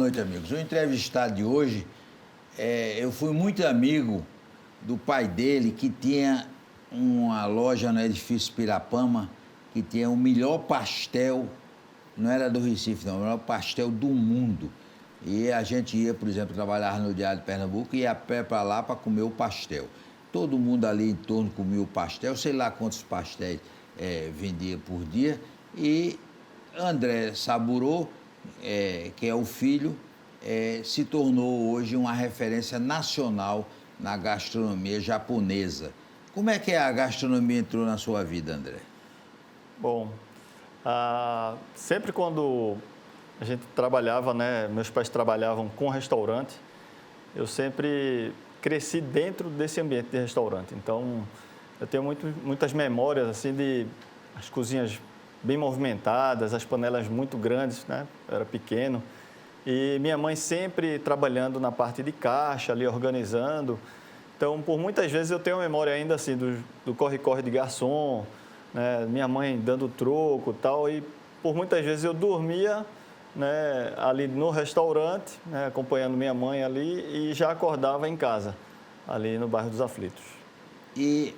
noite, amigos. O entrevistado de hoje, eu fui muito amigo do pai dele, que tinha uma loja no edifício Pirapama, que tinha o melhor pastel, não era do Recife, não, o melhor pastel do mundo. E a gente ia, por exemplo, trabalhar no Diário de Pernambuco e ia a pé para lá para comer o pastel. Todo mundo ali em torno comia o pastel, sei lá quantos pastéis vendia por dia. E André Saburô, que é o filho, se tornou hoje uma referência nacional na gastronomia japonesa. Como é que a gastronomia entrou na sua vida, André? Bom, sempre quando a gente trabalhava, né, meus pais trabalhavam com restaurante, eu sempre cresci dentro desse ambiente de restaurante. Então, eu tenho muitas memórias assim de as cozinhas bem movimentadas, as panelas muito grandes, né? Eu era pequeno. E minha mãe sempre trabalhando na parte de caixa, ali organizando. Então, por muitas vezes eu tenho uma memória ainda assim do corre-corre de garçom, né? Minha mãe dando troco e tal. E por muitas vezes eu dormia, né, ali no restaurante, né, acompanhando minha mãe ali e já acordava em casa, ali no bairro dos Aflitos. E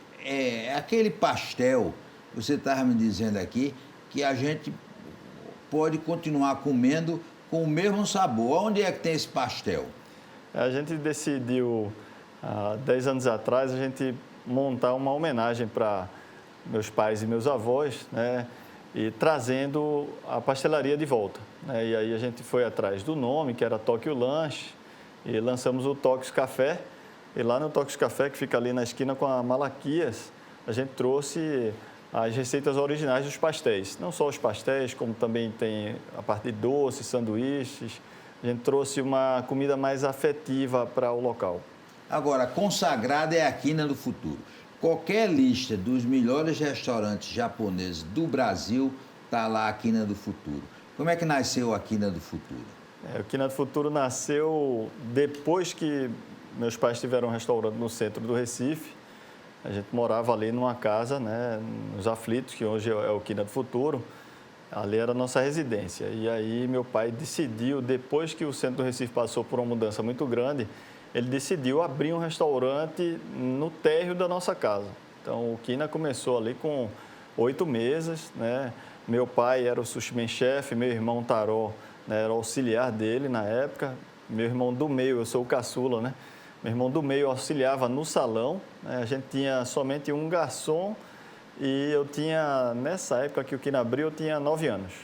aquele pastel, você estava me dizendo aqui, que a gente pode continuar comendo com o mesmo sabor. Onde é que tem esse pastel? A gente decidiu, há 10 anos atrás, a gente montar uma homenagem para meus pais e meus avós, né, e trazendo a pastelaria de volta, né? E aí a gente foi atrás do nome, que era Tóquio Lanche, e lançamos o Tóquio Café. E lá no Tóquio Café, que fica ali na esquina com a Malaquias, a gente trouxe as receitas originais dos pastéis. Não só os pastéis, como também tem a parte de doces, sanduíches. A gente trouxe uma comida mais afetiva para o local. Agora, consagrada é a Quina do Futuro. Qualquer lista dos melhores restaurantes japoneses do Brasil está lá a Quina do Futuro. Como é que nasceu a Quina do Futuro? O Quina do Futuro nasceu depois que meus pais tiveram um restaurante no centro do Recife. A gente morava ali numa casa, né, nos Aflitos, que hoje é o Quina do Futuro. Ali era a nossa residência. E aí meu pai decidiu, depois que o centro do Recife passou por uma mudança muito grande, ele decidiu abrir um restaurante no térreo da nossa casa. Então, o Quina começou ali com 8 mesas, né? Meu pai era o sushi man chef, meu irmão Taró, né, era o auxiliar dele na época. Meu irmão do meio, eu sou o caçula, né? Meu irmão do meio auxiliava no salão, né? A gente tinha somente um garçom e eu tinha, nessa época que o Quina abriu, eu tinha 9 anos.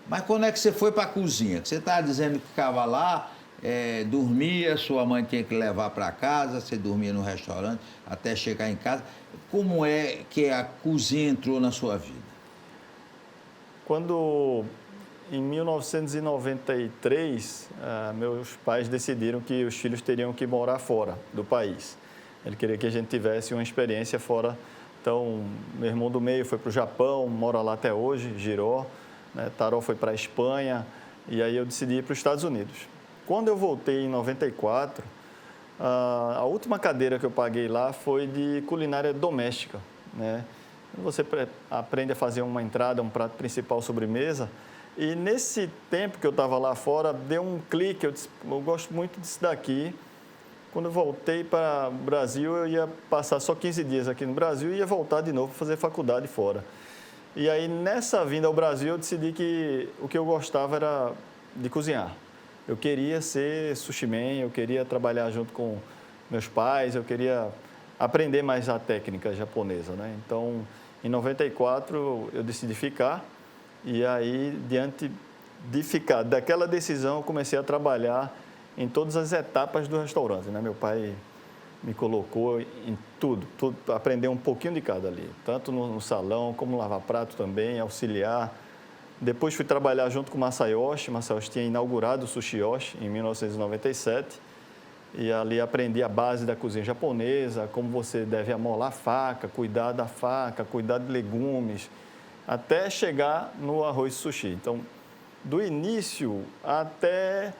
Mas quando é que você foi para a cozinha? Você está dizendo que ficava lá, dormia, sua mãe tinha que levar para casa, você dormia no restaurante até chegar em casa. Como é que a cozinha entrou na sua vida? Quando, em 1993, meus pais decidiram que os filhos teriam que morar fora do país. Ele queria que a gente tivesse uma experiência fora. Então, meu irmão do meio foi para o Japão, mora lá até hoje, Giró, né? Taró foi para a Espanha, e aí eu decidi ir para os Estados Unidos. Quando eu voltei em 94, a última cadeira que eu paguei lá foi de culinária doméstica, né? Você aprende a fazer uma entrada, um prato principal, sobremesa, e nesse tempo que eu estava lá fora, deu um clique, eu disse, eu gosto muito disso daqui. Quando eu voltei para o Brasil, eu ia passar só 15 dias aqui no Brasil e ia voltar de novo para fazer faculdade fora. E aí, nessa vinda ao Brasil, eu decidi que o que eu gostava era de cozinhar. Eu queria ser sushi man, eu queria trabalhar junto com meus pais, eu queria aprender mais a técnica japonesa, né? Então, em 94, eu decidi ficar. E aí, diante de ficar, daquela decisão, eu comecei a trabalhar em todas as etapas do restaurante, né? Meu pai me colocou em tudo, aprender um pouquinho de cada ali, tanto no salão, como lavar prato também, auxiliar. Depois fui trabalhar junto com o Masayoshi tinha inaugurado o Sushi Yoshi em 1997, e ali aprendi a base da cozinha japonesa, como você deve amolar a faca, cuidar da faca, cuidar de legumes, até chegar no arroz sushi. Então, do início até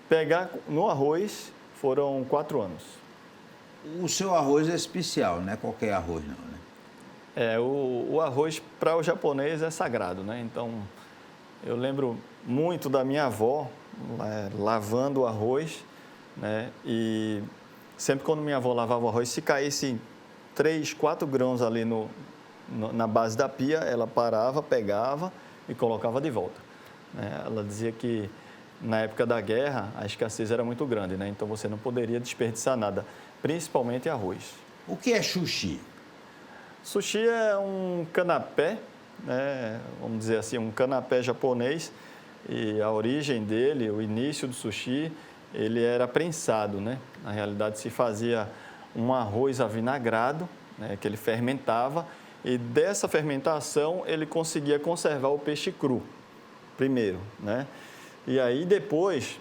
pegar no arroz, foram 4 anos. O seu arroz é especial, não é qualquer arroz não, né? O arroz para o japonês é sagrado, né? Então, eu lembro muito da minha avó, lavando o arroz, né? E sempre quando minha avó lavava o arroz, se caísse 3, 4 grãos ali na base da pia, ela parava, pegava e colocava de volta, né? Ela dizia que na época da guerra a escassez era muito grande, né? Então você não poderia desperdiçar nada, principalmente arroz. O que é sushi? Sushi é um canapé, né? Vamos dizer assim, um canapé japonês, e a origem dele, o início do sushi, ele era prensado, né? Na realidade se fazia um arroz avinagrado, né? Que ele fermentava, e dessa fermentação ele conseguia conservar o peixe cru, primeiro, né? E aí depois,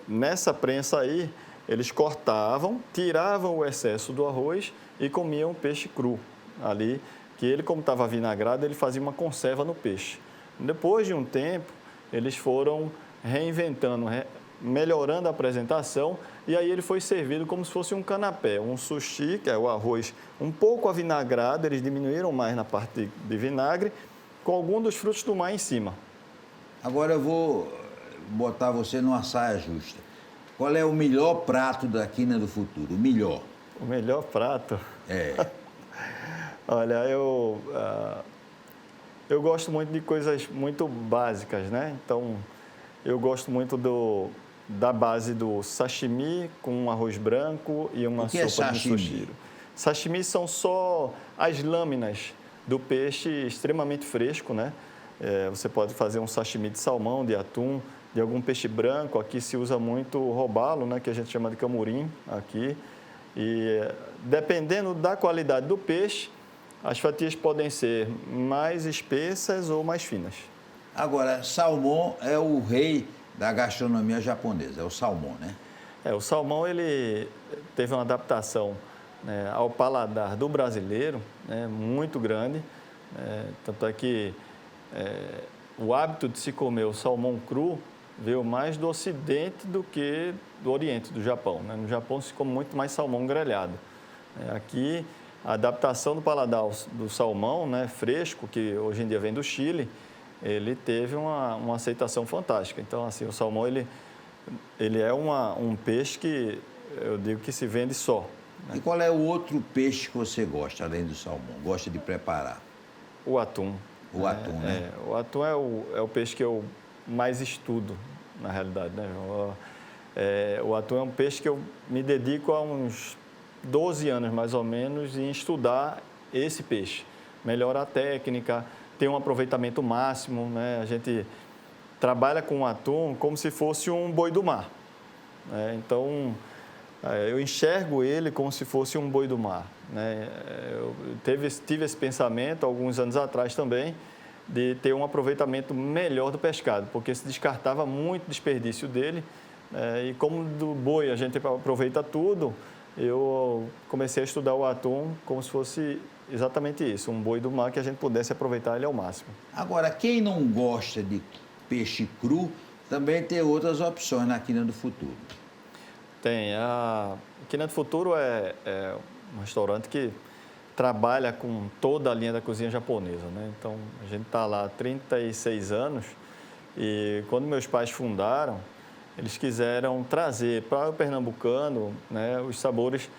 nessa prensa aí, eles cortavam, tiravam o excesso do arroz e comiam o peixe cru ali, que ele, como estava vinagrado, ele fazia uma conserva no peixe. Depois de um tempo, eles foram reinventando, melhorando a apresentação, e aí ele foi servido como se fosse um canapé, um sushi, que é o arroz um pouco avinagrado, eles diminuíram mais na parte de vinagre, com algum dos frutos do mar em cima. Agora eu vou botar você numa saia justa. Qual é o melhor prato da Quina do Futuro? O melhor? O melhor prato? É. Olha, eu gosto muito de coisas muito básicas, né? Então, eu gosto muito da base do sashimi com um arroz branco e uma sopa de sushi. Sashimi são só as lâminas do peixe extremamente fresco, né? Você pode fazer um sashimi de salmão, de atum, de algum peixe branco. Aqui se usa muito o robalo, né? Que a gente chama de camurim aqui. E dependendo da qualidade do peixe, as fatias podem ser mais espessas ou mais finas. Agora, salmão é o rei da gastronomia japonesa, é o salmão, né? O salmão ele teve uma adaptação, né, ao paladar do brasileiro, né, muito grande. Tanto é que o hábito de se comer o salmão cru veio mais do Ocidente do que do Oriente, do Japão, né? No Japão se come muito mais salmão grelhado. Aqui, a adaptação do paladar do salmão, né, fresco, que hoje em dia vem do Chile, ele teve uma aceitação fantástica. Então, assim, o salmão ele é um peixe que eu digo que se vende só, né? E qual é o outro peixe que você gosta, além do salmão? Gosta de preparar? O atum. O atum, né? O atum é o peixe que eu mais estudo, na realidade, né? O atum é um peixe que eu me dedico há uns 12 anos, mais ou menos, em estudar esse peixe. Melhorar a técnica, ter um aproveitamento máximo, né? A gente trabalha com o atum como se fosse um boi do mar, né? Então, eu enxergo ele como se fosse um boi do mar, né? Eu tive esse pensamento alguns anos atrás também, de ter um aproveitamento melhor do pescado, porque se descartava muito desperdício dele, e como do boi a gente aproveita tudo, eu comecei a estudar o atum como se fosse exatamente isso, um boi do mar que a gente pudesse aproveitar ele ao máximo. Agora, quem não gosta de peixe cru, também tem outras opções na Quina do Futuro. Tem. A Quina do Futuro é um restaurante que trabalha com toda a linha da cozinha japonesa, né? Então, a gente está lá há 36 anos e quando meus pais fundaram, eles quiseram trazer para o pernambucano, né, os sabores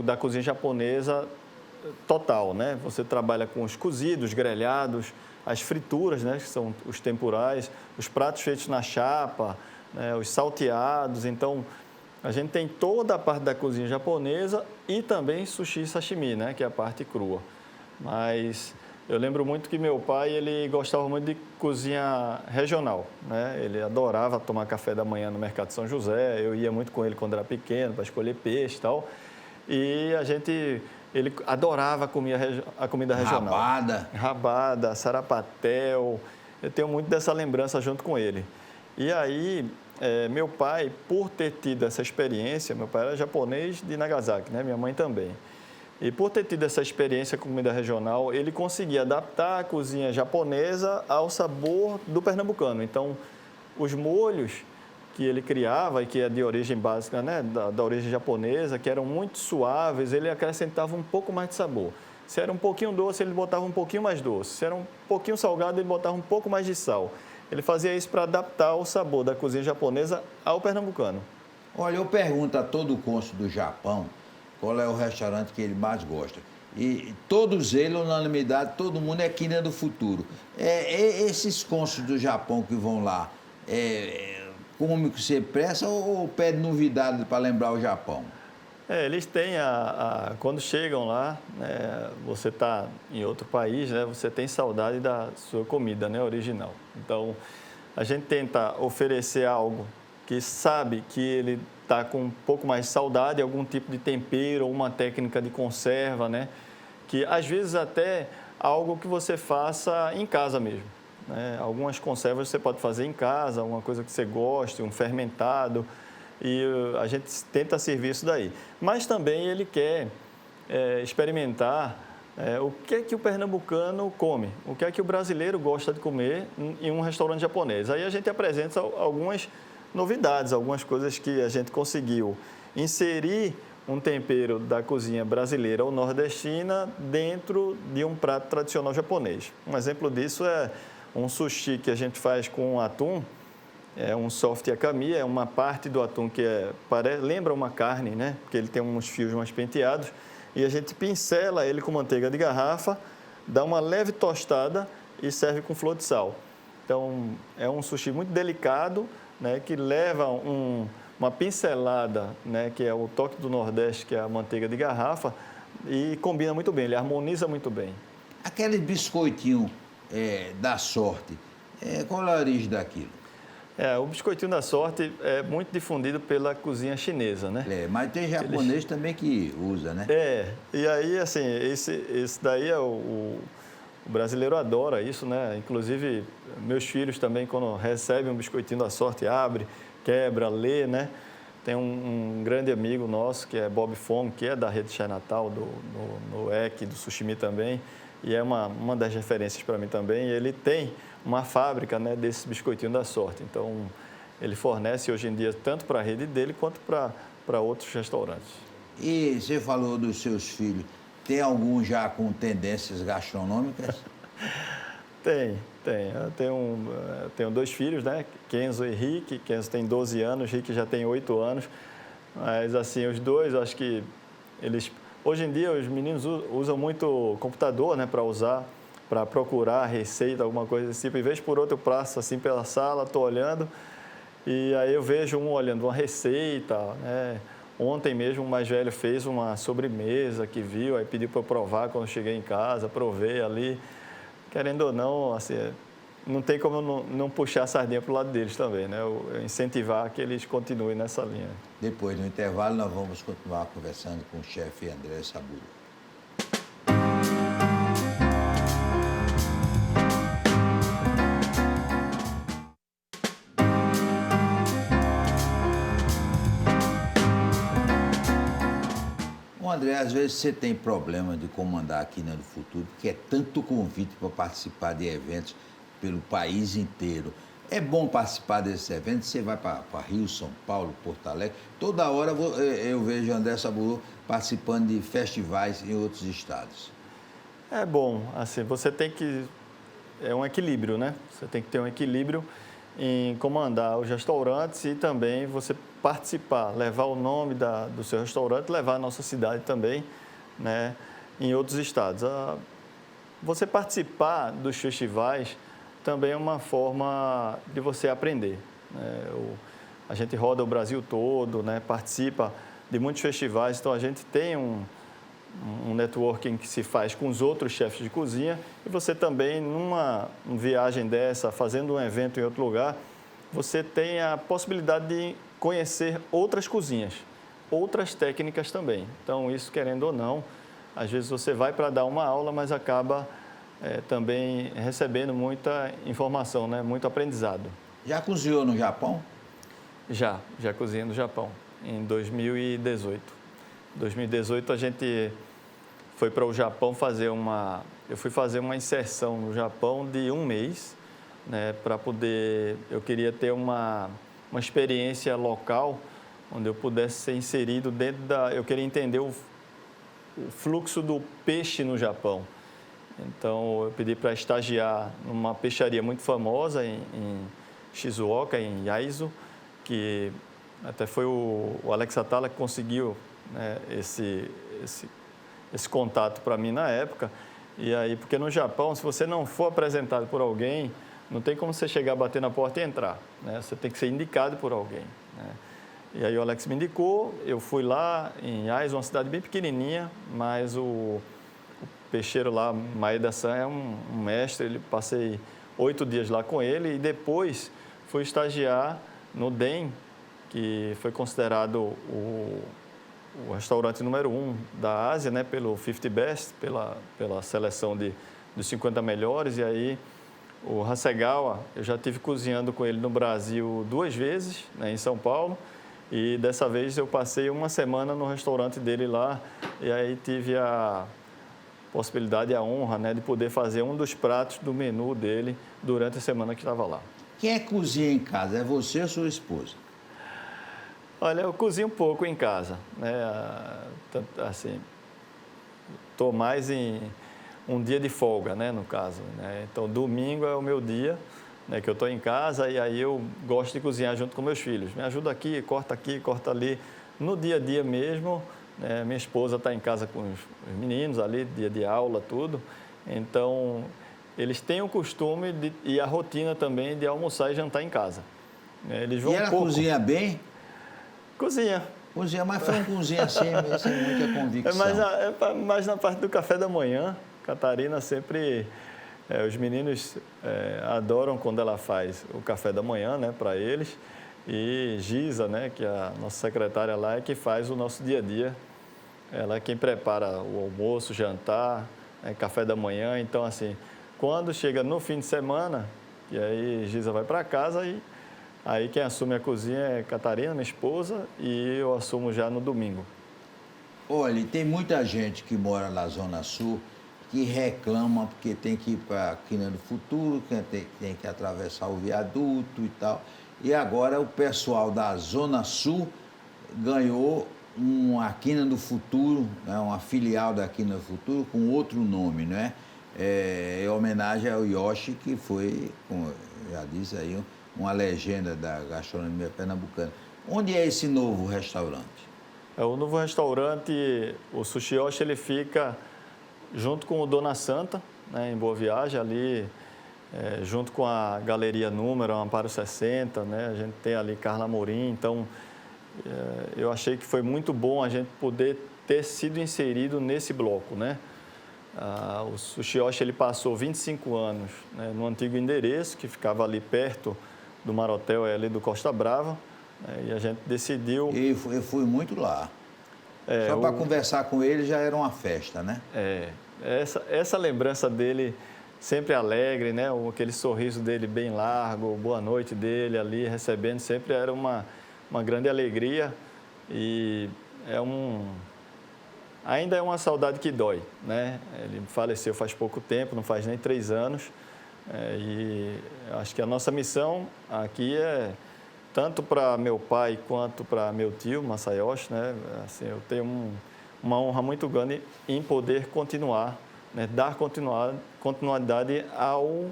da cozinha japonesa total, né? Você trabalha com os cozidos, grelhados, as frituras, né, que são os tempurais, os pratos feitos na chapa, né, os salteados. Então, a gente tem toda a parte da cozinha japonesa e também sushi e sashimi, né, que é a parte crua. Mas eu lembro muito que meu pai, ele gostava muito de cozinha regional, né? Ele adorava tomar café da manhã no Mercado São José. Eu ia muito com ele quando era pequeno para escolher peixe e tal. E ele adorava a comida regional. Rabada, sarapatel. Eu tenho muito dessa lembrança junto com ele. E aí, meu pai, por ter tido essa experiência, meu pai era japonês de Nagasaki, né? Minha mãe também. E por ter tido essa experiência com comida regional, ele conseguia adaptar a cozinha japonesa ao sabor do pernambucano. Então, os molhos que ele criava e que é de origem básica, né, da origem japonesa, que eram muito suaves, ele acrescentava um pouco mais de sabor. Se era um pouquinho doce, ele botava um pouquinho mais doce. Se era um pouquinho salgado, ele botava um pouco mais de sal. ele fazia isso para adaptar o sabor da cozinha japonesa ao pernambucano. Olha, eu pergunto a todo cônsul do Japão qual é o restaurante que ele mais gosta. E todos eles, unanimidade, todo mundo é Quina do Futuro. Esses cônsuls do Japão que vão lá, come que você pressa ou pede novidade para lembrar o Japão? Eles têm quando chegam lá, né, você está em outro país, né, você tem saudade da sua comida, né, original. Então, a gente tenta oferecer algo que sabe que ele está com um pouco mais de saudade, algum tipo de tempero ou uma técnica de conserva, né, que às vezes até algo que você faça em casa mesmo. Né? Algumas conservas você pode fazer em casa, uma coisa que você goste, um fermentado, e a gente tenta servir isso daí. Mas também ele quer experimentar o que é que o pernambucano come, o que é que o brasileiro gosta de comer em um restaurante japonês. Aí a gente apresenta algumas novidades, algumas coisas que a gente conseguiu inserir um tempero da cozinha brasileira ou nordestina dentro de um prato tradicional japonês. Um exemplo disso é um sushi que a gente faz com atum. É um soft yakami, é uma parte do atum que lembra uma carne, né? Porque ele tem uns fios mais penteados. E a gente pincela ele com manteiga de garrafa, dá uma leve tostada e serve com flor de sal. Então, é um sushi muito delicado, né? Que leva uma pincelada, né? Que é o toque do Nordeste, que é a manteiga de garrafa, e combina muito bem, ele harmoniza muito bem. Aquele biscoitinho da sorte, qual é a origem daquilo? O biscoitinho da sorte é muito difundido pela cozinha chinesa, né? Mas tem japonês também que usa, né? E aí, assim, esse daí o brasileiro adora isso, né? Inclusive, meus filhos também, quando recebem um biscoitinho da sorte, abre, quebra, lê, né? Tem um grande amigo nosso, que é Bob Fong, que é da rede Chinatown, no EC, do Sushimi também, e é uma das referências para mim também. E ele tem uma fábrica, né, desse biscoitinho da sorte. Então, ele fornece hoje em dia tanto para a rede dele quanto para outros restaurantes. E você falou dos seus filhos, tem algum já com tendências gastronômicas? Tem. Eu tenho 2 filhos, né? Kenzo e Rick. Kenzo tem 12 anos, Rick já tem 8 anos. Mas, assim, os dois, eu acho que eles... Hoje em dia, os meninos usam muito computador, né, para procurar receita, alguma coisa desse tipo. Em vez por outro, eu passo assim pela sala, estou olhando, e aí eu vejo um olhando uma receita, né? Ontem mesmo o mais velho fez uma sobremesa que viu, aí pediu para eu provar quando cheguei em casa, provei ali. Querendo ou não, assim, não tem como eu não puxar a sardinha para o lado deles também, né? Eu incentivar que eles continuem nessa linha. Depois, no intervalo, nós vamos continuar conversando com o chefe André Saburo. André, às vezes você tem problema de comandar aqui no Futuro, porque é tanto convite para participar de eventos pelo país inteiro. É bom participar desses eventos, você vai para Rio, São Paulo, Porto Alegre, toda hora eu vejo André Saburo participando de festivais em outros estados. É bom, assim, você tem que... É um equilíbrio, né? Você tem que ter um equilíbrio em comandar os restaurantes e também você participar, levar o nome do seu restaurante, levar a nossa cidade também, né, em outros estados. Você participar dos festivais também é uma forma de você aprender. Né? A gente roda o Brasil todo, né, participa de muitos festivais, então a gente tem um networking que se faz com os outros chefes de cozinha e você também, numa viagem dessa, fazendo um evento em outro lugar, você tem a possibilidade de conhecer outras cozinhas, outras técnicas também. Então, isso, querendo ou não, às vezes você vai para dar uma aula, mas acaba também recebendo muita informação, né? Muito aprendizado. Já cozinhou no Japão? Já cozinhei no Japão, em 2018. Em 2018, a gente foi para o Japão eu fui fazer uma inserção no Japão de 1 mês, né, para poder... Eu queria ter uma experiência local, onde eu pudesse ser inserido dentro eu queria entender o fluxo do peixe no Japão. Então, eu pedi para estagiar numa peixaria muito famosa em Shizuoka, em Yaizu, que até foi o Alex Atala que conseguiu, né, esse contato para mim na época. E aí, porque no Japão, se você não for apresentado por alguém, não tem como você chegar, bater na porta e entrar, né? Você tem que ser indicado por alguém, né? E aí o Alex me indicou, eu fui lá em Aizu, uma cidade bem pequenininha, mas o peixeiro lá, Maeda-san, é um mestre. Passei 8 dias lá com ele e depois fui estagiar no Den, que foi considerado o restaurante número 1 da Ásia, né, pelo 50 Best, pela seleção dos 50 melhores. E aí o Hasegawa, eu já estive cozinhando com ele no Brasil 2 vezes, né, em São Paulo, e dessa vez eu passei uma semana no restaurante dele lá, e aí tive a possibilidade e a honra, né, de poder fazer um dos pratos do menu dele durante a semana que estava lá. Quem é que cozinha em casa? É você ou sua esposa? Olha, eu cozinho um pouco em casa, né? Assim, estou mais em um dia de folga, né, no caso, né? Então, domingo é o meu dia, né, que eu estou em casa, e aí eu gosto de cozinhar junto com meus filhos. Me ajuda aqui, corta ali. No dia a dia mesmo, né, minha esposa está em casa com os meninos ali, dia de aula, tudo. Então, eles têm o costume e a rotina também de almoçar e jantar em casa. Eles vão E ela cozinha bem? Cozinha. Cozinha, mas foi um cozinha assim, sem muita convicção. Mas na parte do café da manhã, Catarina sempre... os meninos adoram quando ela faz o café da manhã, né, para eles. E Giza, né, que é a nossa secretária lá, é que faz o nosso dia a dia. Ela é quem prepara o almoço, o jantar, café da manhã. Então, assim, quando chega no fim de semana, e aí Giza vai para casa, e aí quem assume a cozinha é Catarina, minha esposa, e eu assumo já no domingo. Olha, tem muita gente que mora na Zona Sul que reclama porque tem que ir para a Quina do Futuro, tem que atravessar o viaduto e tal. E agora o pessoal da Zona Sul ganhou uma Quina do Futuro, né, uma filial da Quina do Futuro com outro nome, né? Em homenagem ao Yoshi, que foi, como já disse aí, uma legenda da gastronomia pernambucana. Onde é esse novo restaurante? O novo restaurante, o Sushi Yoshi, ele fica junto com o Dona Santa, né, em Boa Viagem, ali, junto com a Galeria Número, Amparo 60, né, a gente tem ali Carla Amorim. Então, eu achei que foi muito bom a gente poder ter sido inserido nesse bloco, né? O Sushi Yoshi, ele passou 25 anos, né, no antigo endereço, que ficava ali perto do Marotel, ali do Costa Brava, né, e a gente decidiu... Eu fui muito lá. Só para conversar com ele já era uma festa, né? Essa lembrança dele sempre alegre, né? Aquele sorriso dele bem largo, boa noite dele ali, recebendo, sempre era uma grande alegria. E ainda é uma saudade que dói, né? Ele faleceu faz pouco tempo, não faz nem 3 anos. E acho que a nossa missão aqui é tanto para meu pai quanto para meu tio, Masayoshi, né? Assim, eu tenho uma honra muito grande em poder continuar, né? Dar continuidade ao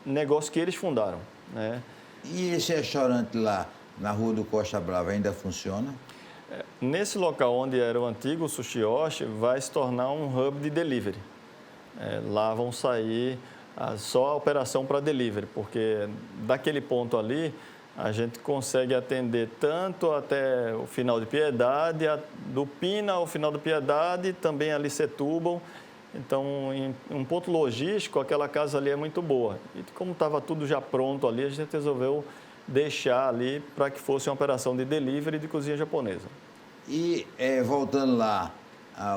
negócio que eles fundaram, né? E esse restaurante lá, na Rua do Costa Brava, ainda funciona? Nesse local onde era o antigo Sushi Yoshi, vai se tornar um hub de delivery. Lá vão sair só a operação para delivery, porque daquele ponto ali a gente consegue atender tanto até o final de Piedade, do Pina ao final de Piedade, também ali Setúbal. Então, em um ponto logístico, aquela casa ali é muito boa. E como estava tudo já pronto ali, a gente resolveu deixar ali para que fosse uma operação de delivery de cozinha japonesa. E, voltando lá,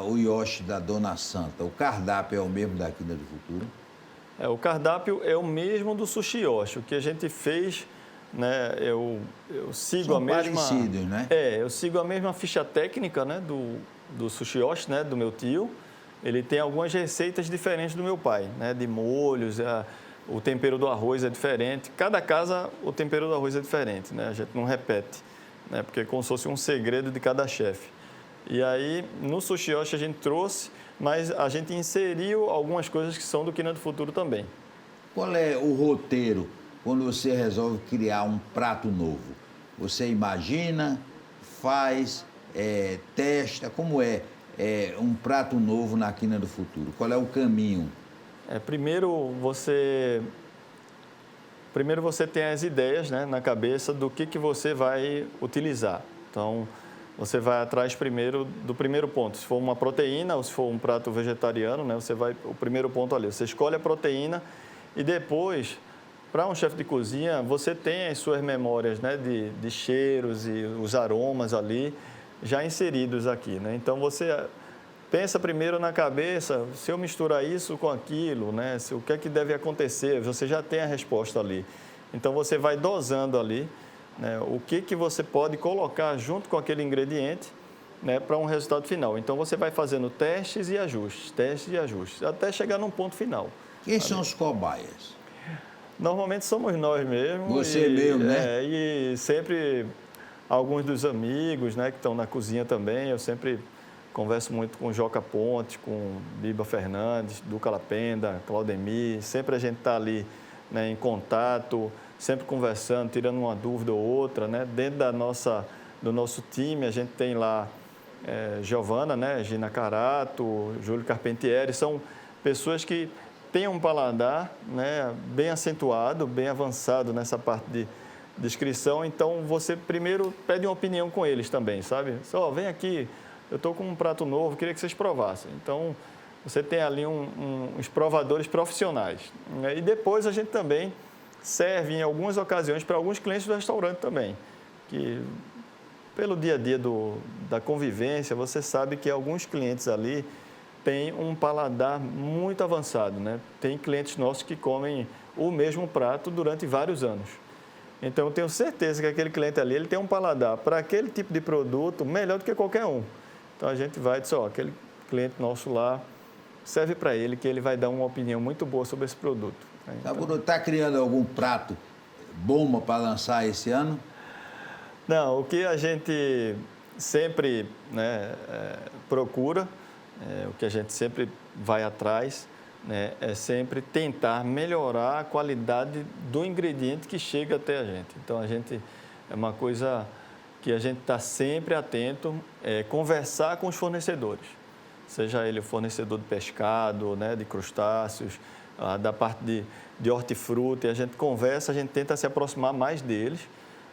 o Yoshi da Dona Santa, o cardápio é o mesmo da Quina do Futuro? O cardápio é o mesmo do Sushi Yoshi. O que a gente fez, né, eu sigo São a mesma... parecidos, né? Eu sigo a mesma ficha técnica, né, do Sushi Yoshi, né, do meu tio. Ele tem algumas receitas diferentes do meu pai, né, de molhos, o tempero do arroz é diferente. Cada casa, o tempero do arroz é diferente, né? A gente não repete, né? Porque é como se fosse um segredo de cada chefe. E aí, no Sushi Yoshi a gente trouxe, mas a gente inseriu algumas coisas que são do Quina do Futuro também. Qual é o roteiro quando você resolve criar um prato novo? Você imagina, faz, testa, como é um prato novo na Quina do Futuro? Qual é o caminho? Primeiro você tem as ideias, né, na cabeça do que você vai utilizar. Então, você vai atrás primeiro do primeiro ponto. Se for uma proteína ou se for um prato vegetariano, né, o primeiro ponto ali. Você escolhe a proteína e depois, para um chefe de cozinha, você tem as suas memórias, né, de cheiros e os aromas ali já inseridos aqui, né? Então, você pensa primeiro na cabeça, se eu misturar isso com aquilo, né, o que é que deve acontecer, você já tem a resposta ali. Então, você vai dosando ali, né, o que você pode colocar junto com aquele ingrediente, né, para um resultado final. Então, você vai fazendo testes e ajustes, até chegar num ponto final. Quem são os cobaias? Normalmente somos nós mesmos. Você mesmo, né? E sempre alguns dos amigos, né, que estão na cozinha também, eu sempre converso muito com o Joca Ponte, com Biba Fernandes, Duca Lapenda, Claudemir, sempre a gente está ali, né, em contato, sempre conversando, tirando uma dúvida ou outra, né? Dentro do nosso time, a gente tem lá Giovana, né? Gina Carato, Júlio Carpentieri, são pessoas que têm um paladar, né, bem acentuado, bem avançado nessa parte de descrição. Então, você primeiro pede uma opinião com eles também, sabe? Só, vem aqui, eu estou com um prato novo, queria que vocês provassem. Então, você tem ali uns provadores profissionais, né? E depois a gente também serve em algumas ocasiões para alguns clientes do restaurante também, que pelo dia a dia da convivência, você sabe que alguns clientes ali têm um paladar muito avançado, né? Tem clientes nossos que comem o mesmo prato durante vários anos. Então, eu tenho certeza que aquele cliente ali ele tem um paladar para aquele tipo de produto melhor do que qualquer um. Então, a gente vai e diz, aquele cliente nosso lá, serve para ele, que ele vai dar uma opinião muito boa sobre esse produto. Então... Está criando algum prato bomba para lançar esse ano? Não, o que a gente sempre, né, procura, o que a gente sempre vai atrás, né, é sempre tentar melhorar a qualidade do ingrediente que chega até a gente. Então, é uma coisa que a gente está sempre atento, conversar com os fornecedores, seja ele o fornecedor de pescado, né, de crustáceos, da parte de hortifruti, a gente conversa, a gente tenta se aproximar mais deles,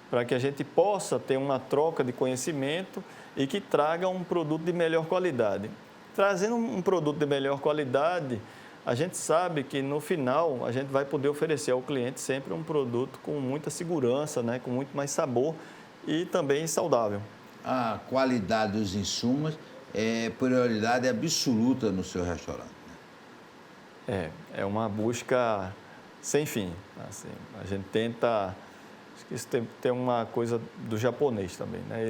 para que a gente possa ter uma troca de conhecimento e que traga um produto de melhor qualidade. Trazendo um produto de melhor qualidade, a gente sabe que no final a gente vai poder oferecer ao cliente sempre um produto com muita segurança, né, com muito mais sabor e também saudável. A qualidade dos insumos é prioridade absoluta no seu restaurante. É uma busca sem fim. Assim, a gente tenta... Acho que isso tem uma coisa do japonês também, né?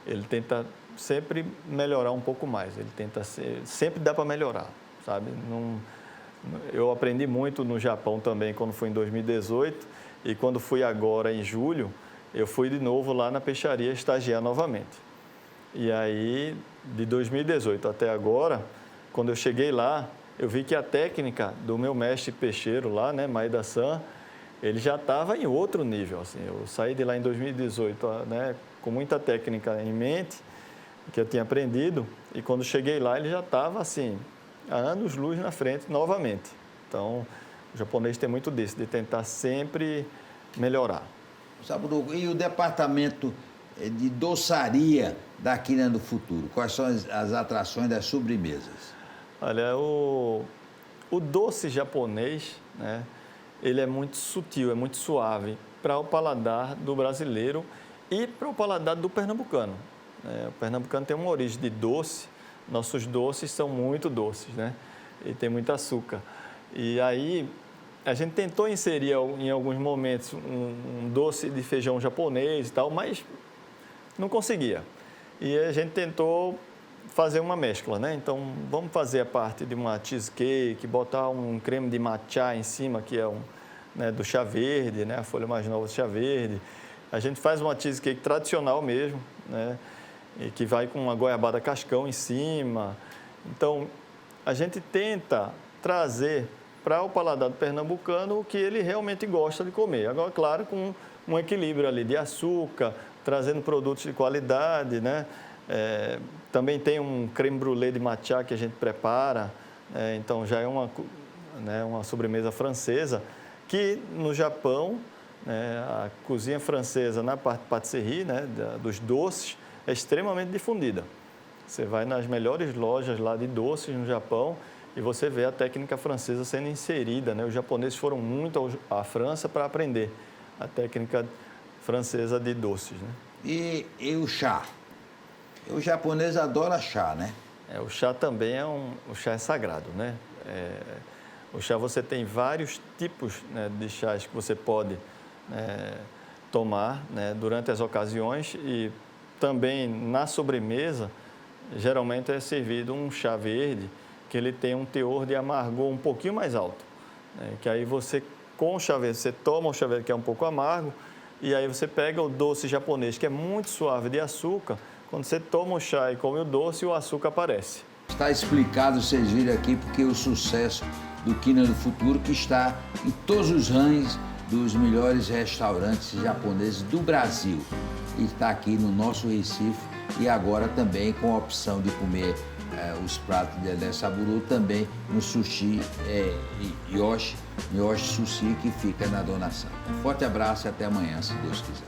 Ele tenta sempre melhorar um pouco mais. Ele tenta sempre dá para melhorar, sabe? Eu aprendi muito no Japão também quando fui em 2018 e quando fui agora em julho, eu fui de novo lá na peixaria estagiar novamente. E aí, de 2018 até agora, quando eu cheguei lá, eu vi que a técnica do meu mestre peixeiro lá, né, Maeda-san, ele já estava em outro nível. Assim. Eu saí de lá em 2018, né, com muita técnica em mente, que eu tinha aprendido, e quando cheguei lá, ele já estava assim, há anos-luz na frente novamente. Então, o japonês tem muito disso, de tentar sempre melhorar. Saburo, e o departamento de doçaria da Quina do Futuro? Quais são as atrações das sobremesas? Olha, o doce japonês, né, ele é muito sutil, é muito suave para o paladar do brasileiro e para o paladar do pernambucano. O pernambucano tem uma origem de doce, nossos doces são muito doces, né, e tem muito açúcar. E aí, a gente tentou inserir em alguns momentos um doce de feijão japonês e tal, mas não conseguia. E a gente tentou fazer uma mescla, né? Então, vamos fazer a parte de uma cheesecake, botar um creme de matcha em cima, que é né, do chá verde, né? A folha mais nova do chá verde. A gente faz uma cheesecake tradicional mesmo, né? e que vai com uma goiabada cascão em cima. Então, a gente tenta trazer para o paladar do pernambucano o que ele realmente gosta de comer. Agora, claro, com um equilíbrio ali de açúcar, trazendo produtos de qualidade, né? Também tem um creme brulee de matcha que a gente prepara, então já é uma sobremesa francesa, que no Japão, a cozinha francesa na parte de patisserie, né, dos doces, é extremamente difundida. Você vai nas melhores lojas lá de doces no Japão e você vê a técnica francesa sendo inserida, né? Os japoneses foram muito à França para aprender a técnica francesa de doces, né? E o chá? O japonês adora chá, né? O chá também o chá é sagrado, né? O chá, você tem vários tipos, né, de chás que você pode tomar, né, durante as ocasiões, e também na sobremesa, geralmente é servido um chá verde, que ele tem um teor de amargor um pouquinho mais alto, né, que aí você, com o chá verde, você toma o chá verde que é um pouco amargo, e aí você pega o doce japonês, que é muito suave de açúcar. Quando você toma o chá e come o doce, o açúcar aparece. Está explicado, vocês viram aqui, porque o sucesso do Quina do Futuro, que está em todos os rankings dos melhores restaurantes japoneses do Brasil. E está aqui no nosso Recife e agora também com a opção de comer os pratos de Dedé Saburu também no Sushi Yoshi Sushi, que fica na Dona Santa. Um forte abraço e até amanhã, se Deus quiser.